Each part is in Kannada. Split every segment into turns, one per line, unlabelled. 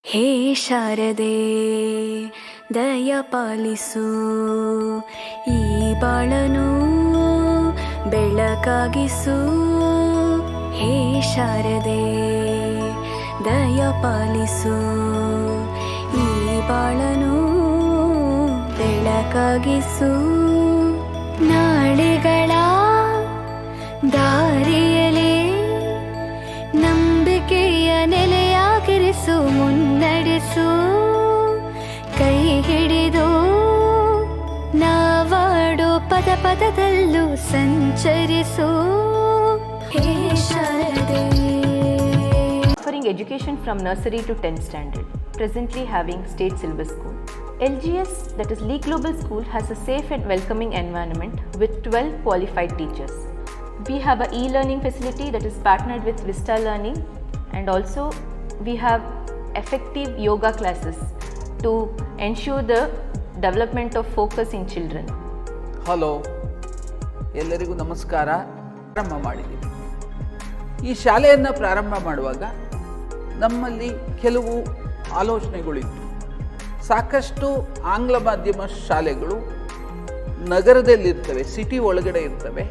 ಹೇ ಶಾರದೆ ದಯ ಪಾಲಿಸು, ಈ ಬಾಳನು ಬೆಳಕಾಗಿಸು. ಹೇ ಶಾರದೆ ದಯ ಪಾಲಿಸು, ಈ ಬಾಳನು ಬೆಳಕಾಗಿಸು. ನಾಳೆಗಳ ದಾರಿಯಲೇ ನಂಬಿಕೆಯ ನೆಲೆಯಾಗಿರಿಸು, ಮುನ್ನಡೆಸು. ಕೈ ಹಿಡಿದು ನಾವಾಡೋ ಪದ ಪದದಲ್ಲೂ ಸಂಚರಿಸು. ಹೇ ಶಾರದೆ.
Offering education from nursery to 10th standard, presently having state syllabus school. LGS, that is League Global School, has a safe and welcoming environment with 12 qualified teachers. We have a e-learning facility that is partnered with Vista Learning, and also we have effective yoga classes to ensure the development of focus in children.
Hello, ಎಲ್ಲರಿಗೂ ನಮಸ್ಕಾರ. ಪ್ರಾರಂಭ ಮಾಡಿದ್ದೀವಿ. ಈ ಶಾಲೆಯನ್ನು ಪ್ರಾರಂಭ ಮಾಡುವಾಗ ನಮ್ಮಲ್ಲಿ ಕೆಲವು ಆಲೋಚನೆಗಳಿತ್ತು. ಸಾಕಷ್ಟು ಆಂಗ್ಲ ಮಾಧ್ಯಮ ಶಾಲೆಗಳು ನಗರದಲ್ಲಿರ್ತವೆ, ಸಿಟಿ ಒಳಗಡೆ ಇರ್ತವೆ.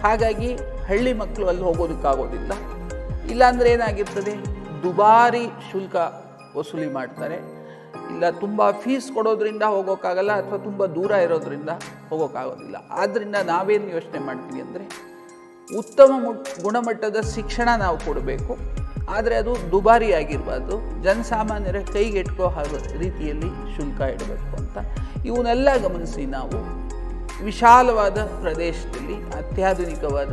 ಹಾಗಾಗಿ ಹಳ್ಳಿ ಮಕ್ಕಳು ಅಲ್ಲಿ ಹೋಗೋದಕ್ಕಾಗೋದಿಲ್ಲ. ಇಲ್ಲಾಂದರೆ ಏನಾಗಿರ್ತದೆ, ದುಬಾರಿ ಶುಲ್ಕ ವಸೂಲಿ ಮಾಡ್ತಾರೆ, ಇಲ್ಲ ತುಂಬ ಫೀಸ್ ಕೊಡೋದ್ರಿಂದ ಹೋಗೋಕ್ಕಾಗಲ್ಲ, ಅಥವಾ ತುಂಬ ದೂರ ಇರೋದ್ರಿಂದ ಹೋಗೋಕ್ಕಾಗೋದಿಲ್ಲ. ಆದ್ದರಿಂದ ನಾವೇನು ಯೋಚನೆ ಮಾಡ್ತೀವಿ ಅಂದರೆ, ಉತ್ತಮ ಗುಣಮಟ್ಟದ ಶಿಕ್ಷಣ ನಾವು ಕೊಡಬೇಕು, ಆದರೆ ಅದು ದುಬಾರಿ ಆಗಿರಬಾರ್ದು, ಜನಸಾಮಾನ್ಯರ ಕೈಗೆಟ್ಕೋ ರೀತಿಯಲ್ಲಿ ಶುಲ್ಕ ಇಡಬೇಕು ಅಂತ. ಇವನ್ನೆಲ್ಲ ಗಮನಿಸಿ ನಾವು ವಿಶಾಲವಾದ ಪ್ರದೇಶದಲ್ಲಿ ಅತ್ಯಾಧುನಿಕವಾದ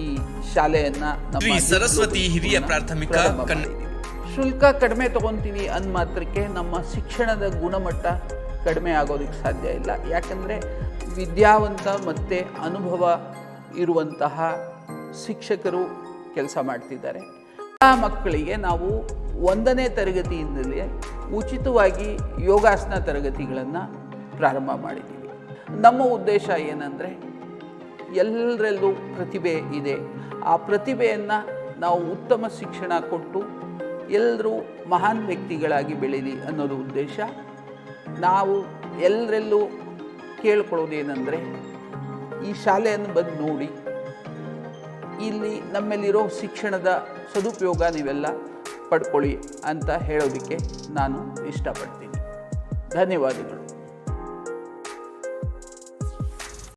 ಈ ಶಾಲೆಯನ್ನು ನಮ್ಮ
ಸರಸ್ವತಿ ಹಿರಿಯ ಪ್ರಾಥಮಿಕ
ಶುಲ್ಕ ಕಡಿಮೆ ತಗೊತೀವಿ ಅಂದ ಮಾತ್ರಕ್ಕೆ ನಮ್ಮ ಶಿಕ್ಷಣದ ಗುಣಮಟ್ಟ ಕಡಿಮೆ ಆಗೋದಕ್ಕೆ ಸಾಧ್ಯ ಇಲ್ಲ. ಯಾಕಂದರೆ ವಿದ್ಯಾವಂತ ಮತ್ತು ಅನುಭವ ಇರುವಂತಹ ಶಿಕ್ಷಕರು ಕೆಲಸ ಮಾಡ್ತಿದ್ದಾರೆ. ಆ ಮಕ್ಕಳಿಗೆ ನಾವು 1ನೇ ತರಗತಿಯಿಂದಲೇ ಉಚಿತವಾಗಿ ಯೋಗಾಸನ ತರಗತಿಗಳನ್ನು ಪ್ರಾರಂಭ ಮಾಡಿದ್ದೀವಿ. ನಮ್ಮ ಉದ್ದೇಶ ಏನಂದರೆ, ಎಲ್ಲರಲ್ಲೂ ಪ್ರತಿಭೆ ಇದೆ, ಆ ಪ್ರತಿಭೆಯನ್ನು ನಾವು ಉತ್ತಮ ಶಿಕ್ಷಣ ಕೊಟ್ಟು ಎಲ್ಲರೂ ಮಹಾನ್ ವ್ಯಕ್ತಿಗಳಾಗಿ ಬೆಳೀಲಿ ಅನ್ನೋದು ಉದ್ದೇಶ. ನಾವು ಎಲ್ಲರಲ್ಲೂ ಕೇಳ್ಕೊಳ್ಳೋದೇನೆಂದರೆ, ಈ ಶಾಲೆಯನ್ನು ಬಂದು ನೋಡಿ, ಇಲ್ಲಿ ನಮ್ಮಲ್ಲಿರೋ ಶಿಕ್ಷಣದ ಸದುಪಯೋಗ ನೀವೆಲ್ಲ ಪಡ್ಕೊಳ್ಳಿ ಅಂತ ಹೇಳೋದಕ್ಕೆ ನಾನು ಇಷ್ಟಪಡ್ತೀನಿ. ಧನ್ಯವಾದಗಳು.